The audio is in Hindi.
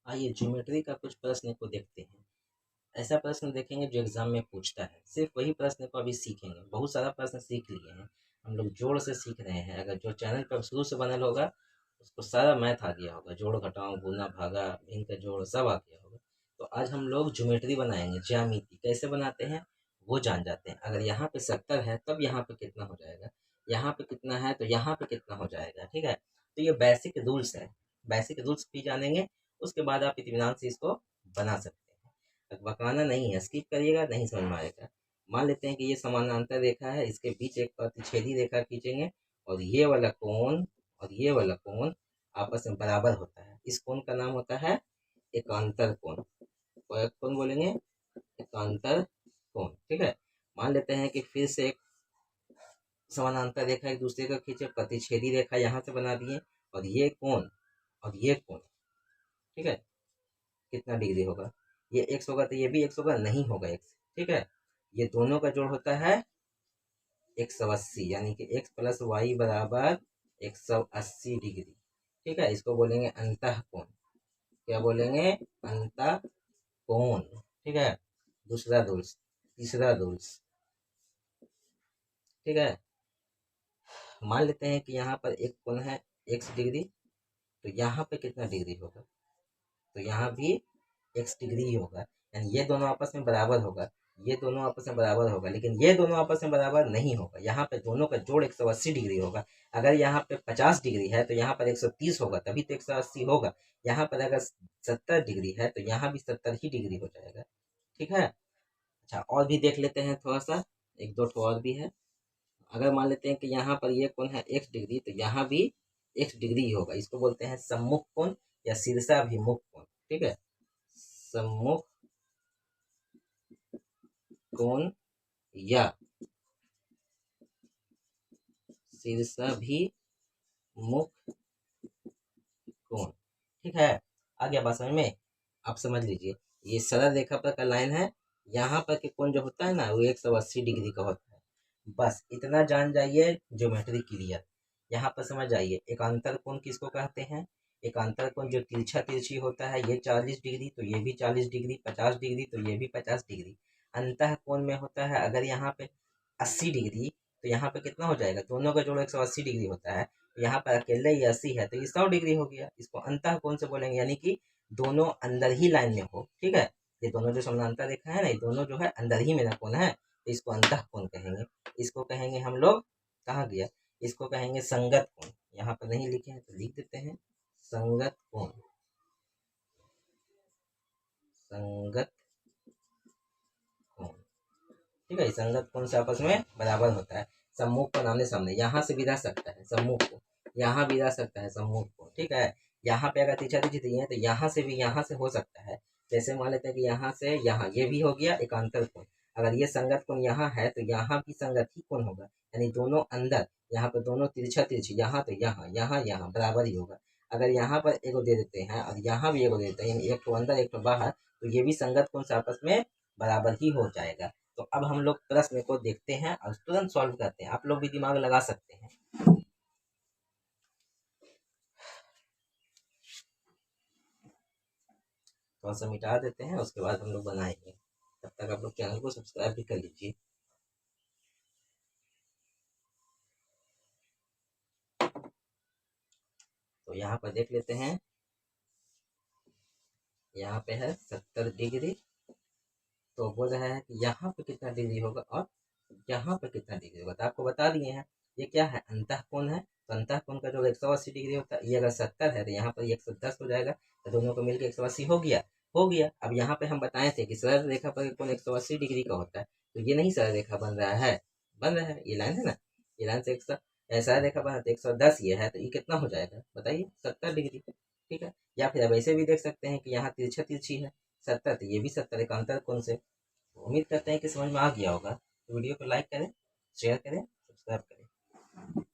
आइए ज्योमेट्री का कुछ प्रश्न को देखते हैं। ऐसा प्रश्न देखेंगे जो एग्जाम में पूछता है, सिर्फ वही प्रश्न को अभी सीखेंगे। बहुत सारा प्रश्न सीख लिए हैं, हम लोग जोड़ से सीख रहे हैं। अगर जो चैनल पर शुरू से बनल होगा उसको सारा मैथ आ गया होगा, जोड़ घटाव गुना भागा भिन्न का जोड़ सब आ गया होगा। तो आज हम लोग ज्योमेट्री बनाएंगे, ज्यामिति कैसे बनाते हैं वो जान जाते हैं। अगर यहाँ पे 70 है तब यहाँ पे कितना हो जाएगा, यहाँ पे कितना है तो यहाँ पे कितना हो जाएगा। ठीक है, तो ये बेसिक रूल्स है, बेसिक रूल्स भी जानेंगे, उसके बाद आप इत्मीनान से इसको बना सकते हैं। अब बकाना नहीं है, स्किप करिएगा, नहीं समझ में आएगा। मान लेते हैं कि ये समानांतर रेखा है, इसके बीच एक प्रतिच्छेदी रेखा खींचेंगे और ये वाला कोण और ये वाला कोण आपस में बराबर होता है। इस कोण का नाम होता है एकांतर कोण। कौन बोलेंगे? एकांतर कोण। ठीक है, मान लेते हैं कि फिर से एक समानांतर रेखा एक दूसरे का खींचे, प्रतिच्छेदी रेखा यहाँ से बना दिए और ये कोण और ये कोण, ठीक है, कितना डिग्री होगा? ये एक्स होगा तो ये भी एक्स होगा, नहीं होगा एक्स। ठीक है, ये दोनों का जोड़ होता है 180, यानी कि एक्स प्लस वाई बराबर 180 डिग्री। ठीक है, इसको बोलेंगे अंतः कोण। क्या बोलेंगे? अंतः कोण। ठीक है, दूसरा रूल्स, तीसरा रूल्स। ठीक है, मान लेते हैं कि यहाँ पर एक कोण है x डिग्री, तो यहाँ पे कितना डिग्री होगा? तो यहाँ भी x डिग्री ही होगा, यानी ये दोनों आपस में बराबर होगा, ये दोनों आपस में बराबर होगा, लेकिन ये दोनों आपस में बराबर नहीं होगा। यहाँ पे दोनों का जोड़ 180 डिग्री होगा। अगर यहाँ पे 50 डिग्री है तो यहाँ पर 130 होगा, तभी तो 180 होगा। यहाँ पर अगर 70 डिग्री है तो यहाँ भी 70 ही डिग्री हो जाएगा। ठीक है, अच्छा और भी देख लेते हैं थोड़ा सा, एक दो ठो और भी है। अगर मान लेते हैं कि यहाँ पर ये कोण है x डिग्री, तो यहाँ भी x डिग्री ही होगा। इसको बोलते हैं सम्मुख कोण या शीर्षाभिमुख कोण। ठीक है, सम्मुख कोण या शीर्षाभिमुख कोण। ठीक है, आ गया बात समझ में? आप समझ लीजिए, ये सरल रेखा पर का लाइन है, यहाँ पर के कोण जो होता है ना वो 180 डिग्री का होता है। बस इतना जान जाइए, ज्योमेट्री क्लियर। यहाँ पर समझ जाइए, एकांतर कोण किसको कहते हैं? एकांतर कोण जो तिरछा तिरछी होता है, ये 40 डिग्री तो ये भी 40 डिग्री, 50 डिग्री तो ये भी 50 डिग्री। अंतः कोण में होता है, अगर यहाँ पे 80 डिग्री तो यहाँ पे कितना हो जाएगा? दोनों का जोड़ 180 डिग्री होता है, यहाँ पर अकेले ये 80 है तो ये 100 डिग्री हो गया। इसको अंतः कोण से बोलेंगे, यानी कि दोनों अंदर ही लाइन में हो। ठीक है, ये दोनों जो समानांतर रेखा है ना, ये दोनों जो है अंदर ही मेरा कोण है, तो इसको अंतः कोण कहेंगे। इसको कहेंगे हम लोग, कहाँ गया, इसको कहेंगे संगत कोण। यहाँ पर नहीं लिखे हैं तो लिख देते हैं, संगत कोण। संगत कोण, ठीक है, संगत कोण से आपस में बराबर होता है। सम्मुख कोण आमने सामने, यहाँ से भी रह सकता है सम्मुख को, यहाँ भी रह सकता है सम्मुख को। ठीक है, यहाँ पे अगर तिरछा तिरछी दिए हैं तो यहाँ से भी, यहाँ से हो सकता है। जैसे मान लेते हैं कि यहाँ से यहाँ, ये भी हो गया एकांतर कोण। अगर ये संगत कोण यहाँ है तो यहाँ भी संगत ही कोण होगा, यानी दोनों अंदर, यहाँ पर दोनों तिरछा तिरछी, यहाँ तो यहाँ, यहाँ यहाँ बराबर ही होगा। अगर यहाँ पर एगो दे देते हैं और यहाँ भी एगो दे देते हैं, यानी एक तो अंदर एक तो बाहर, तो ये भी संगत कोण से आपस में बराबर ही हो जाएगा। तो अब हम लोग प्रश्न को देखते हैं और तुरंत सॉल्व करते हैं। आप लोग भी दिमाग लगा सकते हैं। थोड़ा सा मिटा देते हैं, उसके बाद हम लोग बनाएंगे। तब तक आप लोग चैनल को सब्सक्राइब भी कर लीजिए। तो यहाँ पर देख लेते हैं, यहाँ पे है 70 डिग्री, तो बोल रहा है कि यहाँ पे कितना डिग्री होगा और यहाँ पे कितना डिग्री होगा। तो आपको बता दिए हैं, ये क्या है? अंतः कोण है। तो अंतः कोण का जो 180 डिग्री होता है, ये अगर 70 है तो यहाँ पर 110 हो जाएगा, तो दोनों को मिलकर 180 हो गया। हो गया। अब यहाँ पे हम बताए थे कि सरल रेखा पर कोण 180 डिग्री का होता है, तो ये नहीं सरल रेखा बन रहा है, बन रहा है, ये लाइन है ना, ये लाइन से एक सरल रेखा बना तो 110 ये है, तो ये कितना हो जाएगा बताइए? 70 डिग्री। ठीक है, या फिर अब ऐसे भी देख सकते हैं कि यहाँ तिरछा तिरछी है 70, तो ये भी 70 एकांतर कोण से। उम्मीद करते हैं कि समझ में आ गया होगा। तो वीडियो को लाइक करें, शेयर करें, सब्सक्राइब करें।